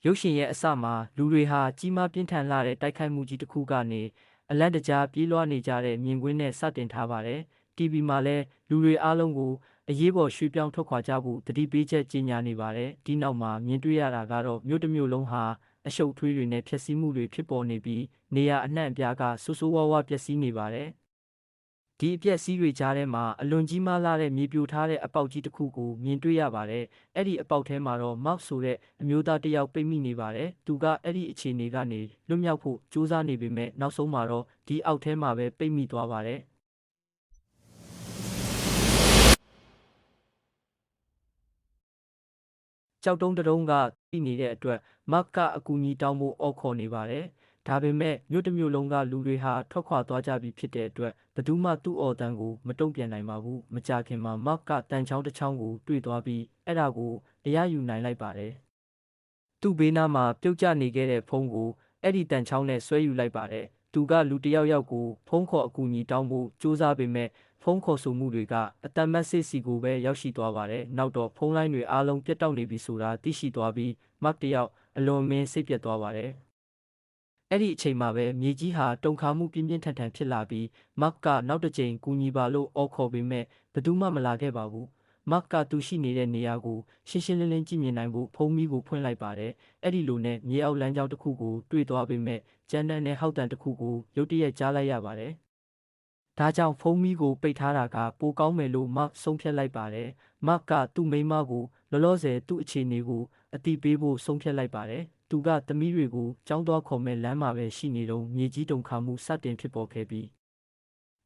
ရုပ်ရှင်ရဲ့အစမှာလူတွေဟာကြီးမားပြင်းထန်လာတဲ့တိုက်ခိုက်မှုကြီးတစ်ခုကနေအလန့်တကြားပြေးလွှားနေကြတဲ့မြင်ကွင်းနဲ့စတင်ထားပါတယ်။ TV မှာလည်းလူတွေအားလုံးကိုအရေးပေါ်ရွှေ့ပြောင်းထွက်ခွာကြဖို့တတိပေးချက်ကြေညာနေပါတယ်။ဒီနောက်မှာမြင်တွေ့ရတာကတော့မြို့တစ်မြို့လုံးဟာအရှုပ်ထွေးတွေနဲ့ဖျက်ဆီးမှုတွေဖြစ်ပေါ်နေပြီးနေရာအနှံ့အပြားကဆိုးဆိုးဝါးဝါးပျက်စီးနေပါတယ်။ဒီအပျက်စီးတွေကြားထဲမှာအလွန်ကြီးမားလာတဲ့မြေပြိုထားတဲ့အပေါက်ကြီးတစ်ခုကိုမြင်တွေ့ရပါတယ်။အဲ့ဒီအပေါက်ထဲမှာတော့မောက်ဆိုတဲ့အမျိုးသားတစ်ယောက်ပိတ်မိနေပါတယ်။သူကအဲ့ဒီအခြေအနေကနေလွတ်မြောက်ဖို့ကြိုးစားနေပေမဲ့နောက်ဆုံးမှာတော့ဒီအောက်ထဲမှာပဲပိတ်မိသွားပါတယ်။ကြောက်တုံးတုံးကသိနေတဲ့အတွက်မတ်ကအကူအညီတောင်းဖို့အော်ခေါ်နေပါတယ်။ဒါပေမဲ့မြို့တစ်မြို့လုံးကလူတွေဟာထွက်ခွာသွားကြပြီဖြစ်တဲ့အတွက်ဘယ်သူမှသူ့အော်တန်းကိုမတုံ့ပြန်နိုင်ပါဘူး။မကြာခင်မှာမတ်ကတန်ချောင်းတစ်ချောင်းကိုတွေ့သွားပြီးအဲ့ဒါကိုအရယူနိုင်လိုက်ပါတယ်။သူ့ဘေးနားမှာပြုတ်ကျနေခဲ့တဲ့ဖုန်းကိုအဲ့ဒီတန်ချောင်းနဲ့ဆွဲယူလိုက်ပါတယ်။သူကလူတစ်ယောက်ကိုဖုန်းခေါ်အကူအညီတောင်းဖို့ကြိုးစားပေမဲ့ဖုန်းခေါ်ဆိုမှုတွေကအတမတ်စစ်စီကိုပဲရောက်ရှိသွားပါတယ်။နောက်တော့ဖုန်းလိုင်းတွေအားလုံးပြတ်တောက်နေပြီဆိုတာသိရှိသွားပြီးမတ်တယောက်အလွန်မင်းစိတ်ပြတ်သွားပါတယ်။အဲ့ဒီအချိန်မှာပဲမြေကြီးဟာတုန်ခါမှုပြင်းပြင်းထန်ထန်ဖြစ်လာပြီးမတ်ကနောက်တစ်ကြိမ်ကူညီပါလို့အော်ခေါ်ပေမဲ့ဘယ်သူမှမလာခဲ့ပါဘူး။မတ်ကသူရှိနေတဲ့နေရာကိုရှင်းရှင်းလင်းလင်းကြည့်မြင်နိုင်ဖို့ဖုန်းမီးကိုဖွင့်လိုက်ပါတယ်။အဲ့ဒီလိုနဲ့မြေအောက်လမ်းကြောင်းတစ်ခုကိုတွေ့သွားပေမဲ့ကျန်းတန်းတဲ့ဟောက်တန်တစ်ခုကိုရုတ်တရက်ကြားလိုက်ရပါတယ်။ဒါကြောင့်ဖုန်းမီးကိုပိတ်ထားတာကပိုကောင်းမယ်လို့မတ်ဆုံးဖြတ်လိုက်ပါတယ်။မတ်ကသူ့မိန်းမကိုလောလောဆယ်သူ့အခြေအနေကိုအတိပေးဖို့ဆုံးဖြတ်လိုက်ပါတယ်။သူကသမီးတွေကိုကြောင်းသွားခေါ်မဲ့လမ်းမှာပဲရှိနေတော့မြေကြီးတုန်ခါမှုစတင်ဖြစ်ပေါ်ခဲ့ပြီး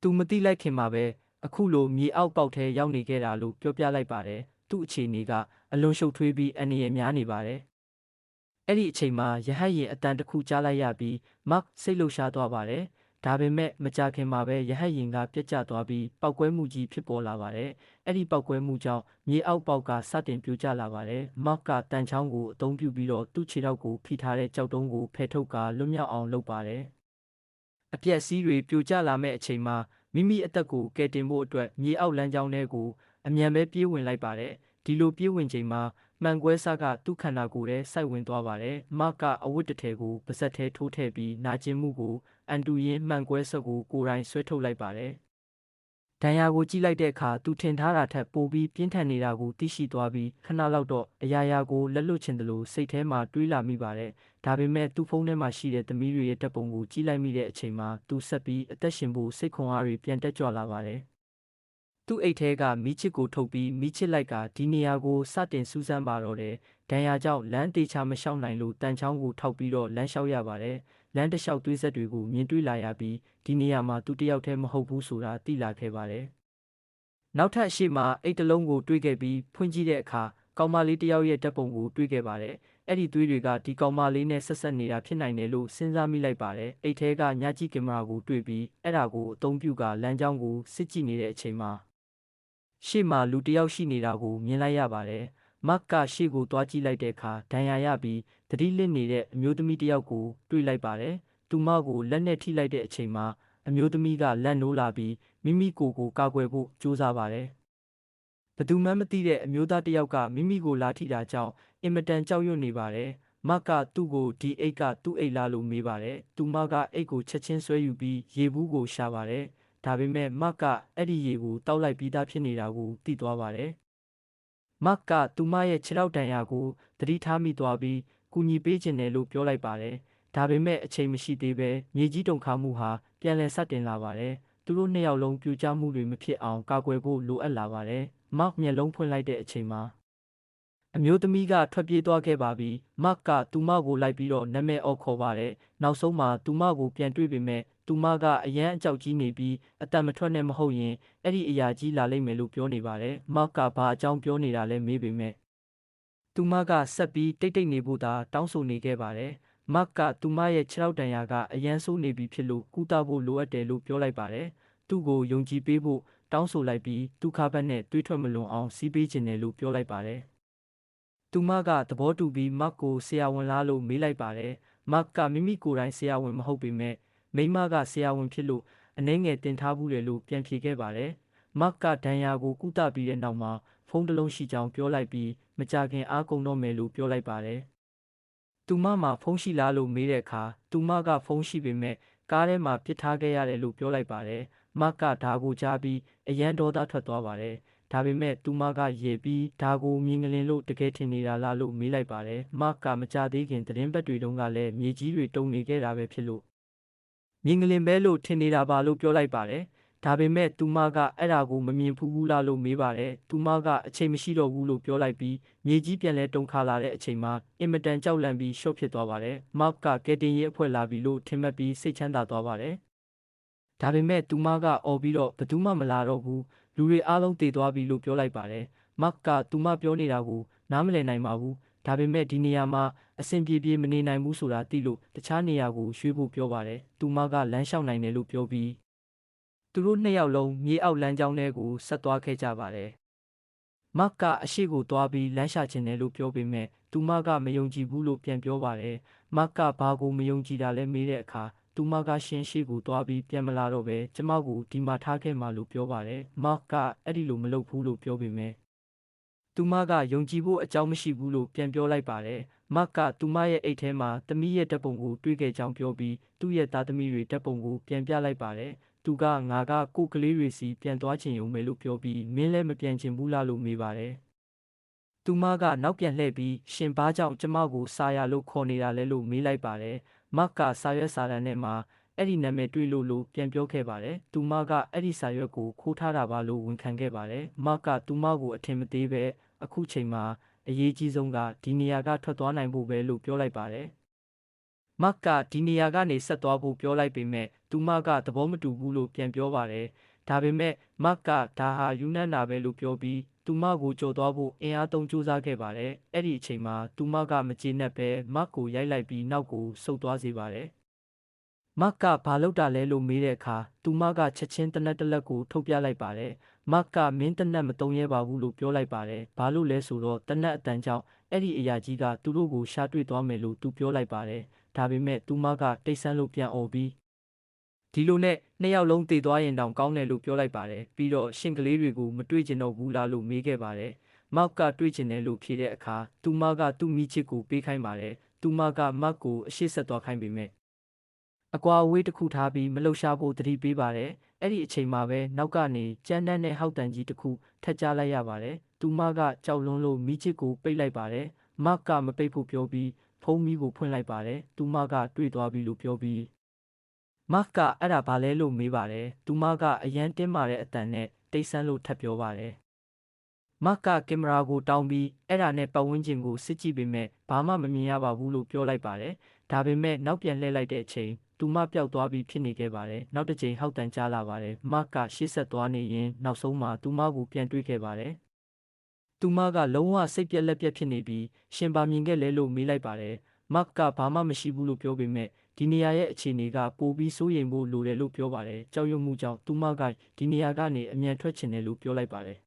သူမသိလိုက်ခင်မှာပဲအခုလိုမြေအောက်ပေါက်ထဲရောက်နေခဲ့တာလို့ပြောပြလိုက်ပါတယ်။သူ့အခြေအနေကအလွန်ရှုပ်ထွေးပြီးအန္တရာယ်များနေပါတယ်။အဲ့ဒီအချိန်မှာရဟတ်ယာဉ်အတန်တစ်ခုကြားလိုက်ရပြီးမတ်စိတ်လှုပ်ရှားသွားပါတယ်။ဒါပေမဲ့မကြာခင်မှာပဲရဟတ်ယာဉ်ကပြတ်ကျသွားပြီးပောက်ကွဲမှုကြီးဖြစ်ပေါ်လာပါတယ်။အဲ့ဒီပောက်ကွဲမှုကြောင့်မြေအောက်ပေါက်ကစတင်ပြိုကျလာပါတယ်။မတ်ကတန်ချောင်းကိုအသုံးပြုပြီးတော့သူ့ခြေထောက်ကိုဖိထားတဲ့ကြောက်တုံးကိုဖယ်ထုတ်ကာလွတ်မြောက်အောင်လုပ်ပါတယ်။အပျက်စီးတွေပြိုကျလာမဲ့အချိန်မှာမိမိအသက်ကိုကယ်တင်ဖို့အတွက်မြေအောက်လမ်းကြောင်းထဲကိုအမြန်ပဲပြေးဝင်လိုက်ပါတယ်။ဒီလိုပြေးဝင်ချိန်မှာမှန်ကွဲစကသူ့ခန္ဓာကိုယ်ထဲစိုက်ဝင်သွားပါတယ်။မတ်ကအဝတ်တစ်ထည်ကိုပါးစပ်ထဲထိုးထည့်ပြီးနာကျင်မှုကိုအန်တူရင်းမှန်ကွဲဆက်ကိုကိုယ်တိုင်ဆွဲထုတ်လိုက်ပါတယ်။ဒဏ်ရာကိုကြည့်လိုက်တဲ့အခါသူထင်ထားတာထက်ပိုပြီးပြင်းထန်နေတာကိုသိရှိသွားပြီးခဏလောက်တော့အရာရာကိုလက်လွတ်ချင်တယ်လို့စိတ်ထဲမှာတွေးလာမိပါတယ်။ဒါပေမဲ့သူ့ဖုန်းထဲမှာရှိတဲ့သမီးတွေရဲ့ဓာတ်ပုံကိုကြည့်လိုက်မိတဲ့အချိန်မှာသူဆက်ပြီးအသက်ရှင်ဖို့စိတ်ခွန်အားတွေပြန်တက်ကြွလာပါတယ်။သူ့အိတ်ထဲကမီးချစ်ကိုထုတ်ပြီးမီးချစ်လိုက်ကဒီနေရာကိုစတင်စူးစမ်းပါတော့တယ်။ဒဏ်ရာကြောင့်လမ်းတေချာမလျှောက်နိုင်လို့တန်ချောင်းကိုထောက်ပြီးတော့လမ်းလျှောက်ရပါတယ်။လမ်းတစ်လျှောက်သွေးဆက်တွေကိုမြင်တွေ့လာရပြီးဒီနေရာမှာသူတယောက်တည်းမဟုတ်ဘူးဆိုတာသိလာခဲ့ပါတယ်။နောက်ထပ်ရှေ့မှာအိတ်တစ်လုံးကိုတွေးခဲ့ပြီးဖွင့်ကြည့်တဲ့အခါကောင်မလေးတစ်ယောက်ရဲ့ဓာတ်ပုံကိုတွေးခဲ့ပါတယ်။အဲ့ဒီသွေးတွေကဒီကောင်မလေးနဲ့ဆက်ဆက်နေတာဖြစ်နိုင်တယ်လို့စဉ်းစားမိလိုက်ပါတယ်။အိတ်ထဲကညကြည့်ကင်မရာကိုတွေ့ပြီးအဲ့ဒါကိုအသုံးပြုကလမ်းကြောင်းကိုစစ်ကြည့်နေတဲ့အချိန်မှာရှေ့မှာလူတစ်ယောက်ရှိနေတာကိုမြင်လိုက်ရပါတယ်။မတ်ကရှေ့ကိုသွားကြည့်လိုက်တဲ့အခါဒဏ်ရာရပြီးသတိလစ်နေတဲ့အမျိုးသမီးတစ်ယောက်ကိုတွေ့လိုက်ပါတယ်။သူမကိုလက်နဲ့ထိလိုက်တဲ့အချိန်မှာအမျိုးသမီးကလက်နိုးလာပြီးမိမိကိုယ်ကိုကာကွယ်ဖို့ကြိုးစားပါတယ်။ဘယ်သူမှမသိတဲ့အမျိုးသားတစ်ယောက်ကမိမိကိုလာထိတာကြောင့်အင်မတန်ကြောက်ရွံ့နေပါတယ်။မတ်ကသူ့ကိုဒီအိတ်ကသူ့အိတ်လားလို့မေးပါတယ်။သူမကအိတ်ကိုချက်ချင်းဆွဲယူပြီးရေဘူးကိုရှာပါတယ်။ဒါပေမဲ့မတ်ကအဲ့ဒီရေကိုတောက်လိုက်ပြီးသားဖြစ်နေတာကိုသိသွားပါတယ်။မတ်ကသူမရဲ့ခြေထောက်ဒဏ်ရာကိုသတိထားမိသွားပြီးကူညီပေးခြင်းတယ်လို့ပြောလိုက်ပါတယ်။ဒါပေမဲ့အချိန်မရှိသေးပဲမြေကြီးတုန်ခါမှုဟာပြန်လည်ဆက်တင်လာပါတယ်။သူတို့နှစ်ယောက်လုံးပြိုကျမှုတွေမဖြစ်အောင်ကာကွယ်ဖို့လိုအပ်လာပါတယ်။မတ်မျက်လုံးဖွင့်လိုက်တဲ့အချိန်မှာအမျိုးသမီးကထွက်ပြေးသွားခဲ့ပါပြီ။မတ်ကသူမကိုလိုက်ပြီးတော့နာမည်အော်ခေါ်ပါတယ်။နောက်ဆုံးမှာသူမကိုပြန်တွေ့ပေမဲ့သူမကအရန်အကြောက်ကြီးနေပြီးအတန်မထွက်နဲ့မဟုတ်ရင်အဲ့ဒီအရာကြီးလာလိမ့်မယ်လို့ပြောနေပါတယ်။မတ်ကဘာအကြောင်းပြောနေတာလဲမေးပေမဲ့သူမကဆက်ပြီးတိတ်တိတ်နေဖို့သာတောင်းဆိုနေခဲ့ပါတယ်။မတ်ကသူမရဲ့ခြေထောက်ဒဏ်ရာကအရန်ဆိုးနေပြီဖြစ်လို့ကုသဖို့လိုအပ်တယ်လို့ပြောလိုက်ပါတယ်။သူ့ကိုယုံကြည်ပေးဖို့တောင်းဆိုလိုက်ပြီးသူခါဘက်နဲ့တွေးထွက်မလွန်အောင်စီးပေးခြင်းတယ်လို့ပြောလိုက်ပါတယ်။သူမကသဘောတူပြီးမတ်ကိုဆရာဝန်လားလို့မေးလိုက်ပါတယ်။မတ်ကမိမိကိုယ်တိုင်ဆရာဝန်မဟုတ်ပေမဲ့မိန်းမကဆရာဝန်ဖြစ်လို့အနှဲငယ်တင်ထားဘူးတယ်လို့ပြန်ဖြေခဲ့ပါတယ်။မတ်ကဒဏ်ရာကိုကုသပြီးတဲ့နောက်မှာဖုန်းတစ်လုံးရှိကြောင်းပြောလိုက်ပြီးမကြခင်အားကုန်တော့မယ်လို့ပြောလိုက်ပါတယ်။ သူမမှာဖုန်းရှိလားလို့မေးတဲ့အခါသူမကဖုန်းရှိပေမဲ့ကားထဲမှာပစ်ထားခဲ့ရတယ်လို့ပြောလိုက်ပါတယ်မတ်ကဒါကိုကြားပြီးအရန်ဒေါသထွက်သွားပါတယ်ဒါပေမဲ့သူမကရေပြီးဒါကိုမြင်ကလေးလို့တကယ်ထင်နေတာလားလို့မေးလိုက်ပါတယ်မတ်ကမကြသေးခင်သတင်းပတ်တွေတုန်းကလည်းမြေကြီးတွေတုံနေခဲ့တာပဲဖြစ်လို့မြင်ကလေးပဲလို့ထင်နေတာပါလို့ပြောလိုက်ပါတယ်ဒါပေမဲ့သူမကအဲ့ဒါကိုမမြင်ဘူးလားလို့မေးပါတယ်သူမကအချိန်မရှိတော့ဘူးလို့ပြောလိုက်ပြီးမြေကြီးပြန်လဲတုန်ခါလာတဲ့အချိန်မှာအင်မတန်ကြောက်လန့်ပြီးရှော့ဖြစ်သွားပါတယ်မတ်ကကယ်တင်ရေးအဖွဲ့လာပြီလို့ထင်မှတ်ပြီးစိတ်ချမ်းသာသွားပါတယ်ဒါပေမဲ့သူမကအော်ပြီးတော့ဘယ်သူမှမလာတော့ဘူးလူတွေအားလုံးတည်သွားပြီလို့ပြောလိုက်ပါတယ်မတ်ကသူမပြောနေတာကိုနားမလည်နိုင်ပါဘူးဒါပေမဲ့ဒီနေရာမှာအဆင်ပြေပြေမနေနိုင်ဘူးဆိုတာသိလို့တခြားနေရာကိုရွှေ့ဖို့ပြောပါတယ်သူမကလမ်းလျှောက်နိုင်တယ်လို့ပြောပြီးသူတို့နှစ်ယောက်လုံးမြေအောက်လမ်းကြောင်းထဲကိုဆက်သွားခဲ့ကြပါတယ်မတ်ကအရှိကိုသွားပြီးလမ်းရှာချင်တယ်လို့ပြောပေမဲ့သူမကမယုံကြည်ဘူးလို့ပြန်ပြောပါတယ်မတ်ကဘာကိုမယုံကြည်တာလဲမေးတဲ့အခါသူမကရှင်ရှိကိုသွားပြီးပြန်မလာတော့ပဲကျမကိုဒီမှာထားခဲ့မှလို့ပြောပါတယ်မတ်ကအဲ့ဒီလိုမလုပ်ဘူးလို့ပြောပေမဲ့သူမကယုံကြည်ဖို့အကြောင်းမရှိဘူးလို့ပြန်ပြောလိုက်ပါတယ်မတ်ကသူမရဲ့အိတ်ထဲမှာသမီးရဲ့ဓာတ်ပုံကိုတွေ့ခဲ့ကြောင်းပြောပြီးသူ့ရဲ့သားသမီးတွေဓာတ်ပုံကိုပြန်ပြလိုက်ပါတယ်သူကငါကကိုကလေးတွေစီပြန်သွားချင်ရုံပဲလို့ပြောပြီးမင်းလည်းမပြန်ချင်ဘူးလားလို့မေးပါတယ်သူမကနောက်ပြန်လှည့်ပြီးရှင်ဘာကြောင့်ကျမကိုစာရလို့ခေါ်နေတာလဲလို့မေးလိုက်ပါတယ်မတ်ကစာရွက်စာတမ်းထဲမှာအဲ့ဒီနာမည်တွေ့လို့ပြန်ပြောခဲ့ပါတယ်သူမကအဲ့ဒီစာရွက်ကိုခိုးထားတာပါလို့ဝန်ခံခဲ့ပါတယ်မတ်ကသူမကိုအထင်မသေးပဲအခုချိန်မှာအရေးကြီးဆုံးကဒီနေရာကထွက်သွားနိုင်ဖို့ပဲလို့ပြောလိုက်ပါတယ်မတ်ကဒီနေရာကနေဆက်သွားဖို့ပြောလိုက်ပေမဲ့သူမကသဘောမတူဘူးလို့ပြန်ပြောပါတယ်ဒါပေမဲ့မတ်ကဒါဟာယူနန်နာပဲလို့ပြောပြီးသူမကိုကြော်သွားဖို့အင်အားသုံးကြိုးစားခဲ့ပါတယ်အဲ့ဒီအချိန်မှာသူမကမကျေနပ်ပဲမတ်ကိုရိုက်လိုက်ပြီးနောက်ကိုဆုတ်သွားစေပါတယ်မတ်ကဘာလုပ်တာလဲလို့မေးတဲ့အခါသူမကချက်ချင်းတနက်တလက်ကိုထုတ်ပြလိုက်ပါတယ်မတ်ကမင်းတနက်မတုံးရဲပါဘူးလို့ပြောလိုက်ပါတယ်ဘာလို့လဲဆိုတော့တနက်အတန်ကြောင့်အဲ့ဒီအရာကြီးကသူတို့ကိုရှာတွေ့သွားမယ်လို့သူပြောလိုက်ပါတယ်ဒါပေမဲ့သူမကတိတ်ဆန်းလို့ပြန်អော်ပြီးဒီလိုနဲ့နှစ်ယောက်လုံးတည်သွားရင်တောင်ကောင်းတယ်လို့ပြောလိုက်ပါတယ်ပြီးတော့ရှင်ကလေးတွေကိုမတွေ့ကျင်တော့ဘူးလားလို့မေးခဲ့ပါတယ်မောက်ကတွေ့ကျင်တယ်လို့ဖြေတဲ့အခါသူမကသူ့မိချစ်ကိုပေးခိုင်းပါတယ်သူမကမတ်ကိုအရှိဆက်သွားခိုင်းပေမဲ့အကွာအဝေးတစ်ခုထားပြီးမလှုပ်ရှားဖို့တတိပေးပါတယ်အဲ့ဒီအချိန်မှာပဲနောက်ကနေကြမ်းတမ်းတဲ့ဟောက်တန်ကြီးတစ်ခုထက်ကြားလိုက်ရပါတယ်သူမကကြောက်လွန်းလို့မိချစ်ကိုပိတ်လိုက်ပါတယ်မတ်ကမပိတ်ဖို့ပြောပြီးဖုံးမီးကိုဖွင့်လိုက်ပါတယ်သူမကတွေ့သွားပြီလို့ပြောပြီးမတ်ကအဲ့ဒါဘာလဲလို့မေးပါတယ်သူမကအရန်တင်းမာတဲ့အတန်နဲ့တိတ်ဆန်းလို့ထပ်ပြောပါတယ်မတ်ကကင်မရာကိုတောင်းပြီးအဲ့ဒါနဲ့ပတ်ဝန်းကျင်ကိုစစ်ကြည့်ပေမဲ့ဘာမှမမြင်ရပါဘူးလို့ပြောလိုက်ပါတယ်ဒါပေမဲ့နောက်ပြန်လှည့်လိုက်တဲ့အချိန်သူမပျောက်သွားပြီးဖြစ်နေခဲ့ပါတယ်နောက်တစ်ချိန်ဟောက်တန်ကြားလာပါတယ်မတ်ကရှေ့ဆက်သွားနေရင်နောက်ဆုံးမှာသူမကိုပြန်တွေ့ခဲ့ပါတယ်သူမကလုံးဝစိတ်ပြက်လက်ပြက်ဖြစ်နေပြီးရှင်ပါမြင်ခဲ့လဲလို့မေးလိုက်ပါတယ်မတ်ကဘာမှမရှိဘူးလို့ပြောပေမဲ့ဒီနေရာရဲ့အခြေအနေကပိုပြီးစိုးရိမ်ဖို့လိုတယ်လို့ပြောပါတယ်ကြောက်ရွံ့မှုကြောင့်သူမကဒီနေရာကနေအမြန်ထွက်ချင်တယ်လို့ပြောလိုက်ပါတယ်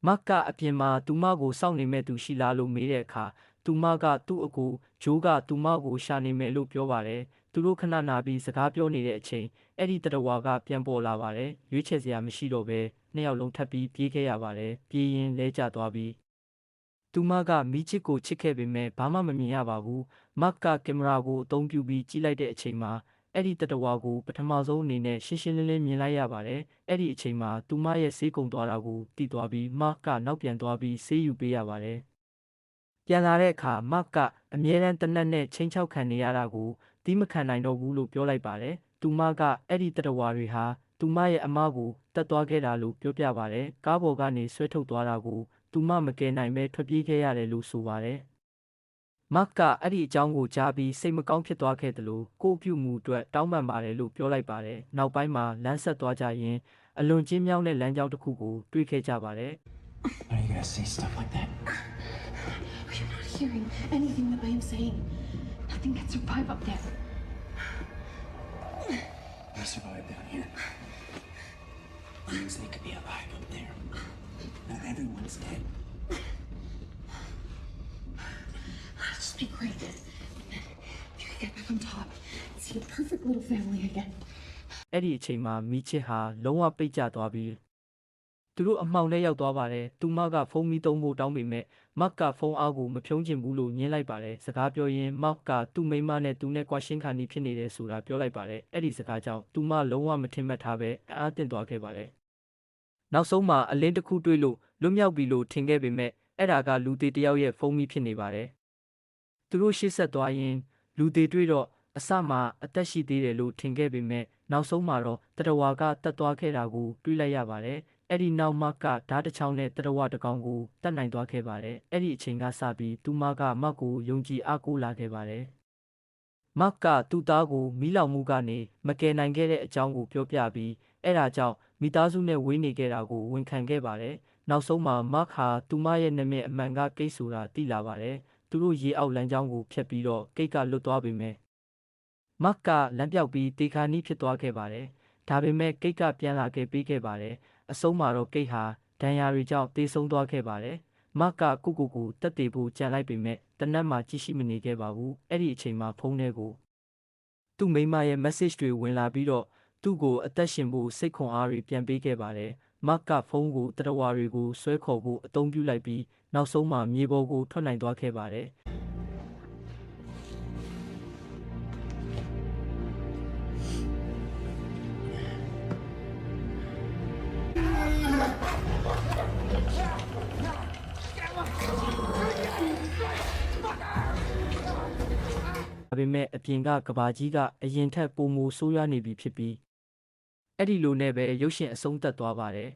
မတ်ကအပြင်မှာသူမကိုစောင့်နေမဲ့သူရှိလားလို့မေးတဲ့အခါသူမကသူ့အကူဂျိုးကသူမကိုရှာနေမယ်လို့ပြောပါတယ်သူတို့ခဏနာပြီးစကားပြောနေတဲ့အချိန်အဲ့ဒီတရဝါကပြန်ပေါ်လာပါတယ်ရွေးချယ်စရာမရှိတော့ပဲနှစ်ယောက်လုံးထပ်ပြီးပြေးခဲ့ရပါတယ်ပြေးရင်လဲကျသွားပြီးသူမကမိချစ်ကိုချစ်ခဲ့ပေမဲ့ဘာမှမမြင်ရပါဘူးမတ်ကကင်မရာကိုအသုံးပြုပြီးကြည့်လိုက်တဲ့အချိန်မှာအဲ့ဒီတတဝါကိုပထမဆုံးအနေနဲ့ရှင်းရှင်းလင်းလင်းမြင်လိုက်ရပါတယ်အဲ့ဒီအချိန်မှာသူမရဲ့ဆေးကုံသွားတာကိုသိသွားပြီးမတ်ကနောက်ပြန်သွားပြီးဆေးယူပေးရပါတယ်ပြန်လာတဲ့အခါမတ်ကအမြဲတမ်းတနက်နဲ့ချင်းချောက်ခံနေရတာကိုတီးမခံနိုင်တော့ဘူးလို့ပြောလိုက်ပါတယ်သူမကအဲ့ဒီတတဝါတွေဟာသူမရဲ့အမကိုတတ်သွားခဲ့တာလို့ပြောပြပါတယ်ကားပေါ်ကနေဆွဲထုတ်သွားတာကိုသူမမကယ်နိုင်ပဲထွက်ပြေးခဲ့ရတယ်လို့ဆိုပါတယ်မတ်ကအဲ့ဒီအကြောင်းကိုကြားပြီးစိတ်မကောင်းဖြစ်သွားခဲ့တယ်လို့ကို့ပြုမှုအတွက်တောင်းပန်ပါတယ်လို့ပြောလိုက်ပါတယ်နောက်ပိုင်းမှာလမ်းဆက်သွားကြရင်အလွန်ကျဉ်းမြောင်းတဲ့လမ်းကြောင်းတစ်ခုကိုတွေ့ခဲ့ကြပါတယ် Why are you gonna say stuff like that? You're not hearing anything that I am saying. Nothing can survive up there. I survived down here. Means they could be alive up there. Not everyone's dead. Just be great. Then you can get back on top and see a perfect little family again. အဲ့ဒီအချိန်မှာမိချစ်ဟာလုံးဝပိတ်ကျသွားပြီး သူတို့အမှောင်ထဲရောက်သွားပါတယ်သူမကဖုန်းမီးသုံးဖို့တောင်းပေမဲ့မတ်ကဖုန်းအားကိုမဖြုံးချင်ဘူးလို့ညင်းလိုက်ပါတယ်စကားပြောရင်းမတ်ကသူ့မိန်းမနဲ့သူနဲ့ကွာရှင်းခါနီးဖြစ်နေတယ်ဆိုတာပြောလိုက်ပါတယ်အဲ့ဒီစကားကြောင့်သူမလုံးဝမထင်မှတ်ထားပဲအားတင်သွားခဲ့ပါတယ်နောက်ဆုံးမှာအလင်းတစ်ခုတွေ့လို့လွတ်မြောက်ပြီလို့ထင်ခဲ့ပေမဲ့အဲ့ဒါကလူသေးတစ်ယောက်ရဲ့ဖုန်းမီးဖြစ်နေပါတယ်သူတို့ရှေ့ဆက်သွားရင်လူသေးတွေ့တော့အစမှာအသက်ရှိသေးတယ်လို့ထင်ခဲ့ပေမဲ့နောက်ဆုံးမှာတော့တရဝါကတတ်သွားခဲ့တာကိုတွေ့လိုက်ရပါတယ်အဲ့ဒီနောက်မကဓာတ်တစ်ချောင်းနဲ့တရဝါတစ်ကောင်ကိုတတ်နိုင်သွားခဲ့ပါတယ်အဲ့ဒီအချိန်ကစပြီးသူမကမတ်ကိုယုံကြည်အားကိုးလာခဲ့ပါတယ်မတ်ကသူ့သားကိုမီးလောင်မှုကနေမကယ်နိုင်ခဲ့တဲ့အကြောင်းကိုပြောပြပြီးအဲ့ဒါကြောင့်မိသားစုနဲ့ဝေးနေခဲ့တာကိုဝန်ခံခဲ့ပါတယ်နောက်ဆုံးမှာမတ်ဟာသူမရဲ့နာမည်အမှန်ကကိတ်ဆိုတာသိလာပါတယ်သူတို့ရေအောက်လမ်းကြောင်းကိုဖျက်ပြီးတော့ကိတ်ကလွတ်သွားပေမဲ့မတ်ကလမ်းပြောက်ပြီးတေခါနီးဖြစ်သွားခဲ့ပါတယ်ဒါပေမဲ့ကိတ်ကပြန်လာခဲ့ပြီးခဲ့ပါတယ်အဆုံးမှာတော့ကိတ်ဟာဒဏ်ရာတွေကြောင့်တေဆုံးသွားခဲ့ပါတယ်မတ်ကကိုတက်တေဖို့ကြံလိုက်ပေမဲ့တနက်မှာကြည့်ရှိမနေခဲ့ပါဘူးအဲ့ဒီအချိန်မှာဖုန်းထဲကိုသူ့မိန်းမရဲ့ message တွေဝင်လာပြီးတော့သူ့ကိုအသက်ရှင်ဖို့စိတ်ခွန်အားတွေပြန်ပေးခဲ့ပါတယ်မတ်ကဖုန်းကိုတရဝါတွေကိုဆွဲခေါ်ဖို့အသုံးပြုလိုက်ပြီးနောက်ဆုံးမှာမြေပေါ်ကိုထွက်နိုင်သွားခဲ့ပါတယ်ဒါပေမဲ့အပြင်ကကဘာကြီးကအရင်ထက်ပိုမိုဆိုးရွားနေပြီဖြစ်ပြီးအဲ့ဒီလိုနဲ့ပဲရုပ်ရှင်အဆုံးသတ်သွားပါတယ်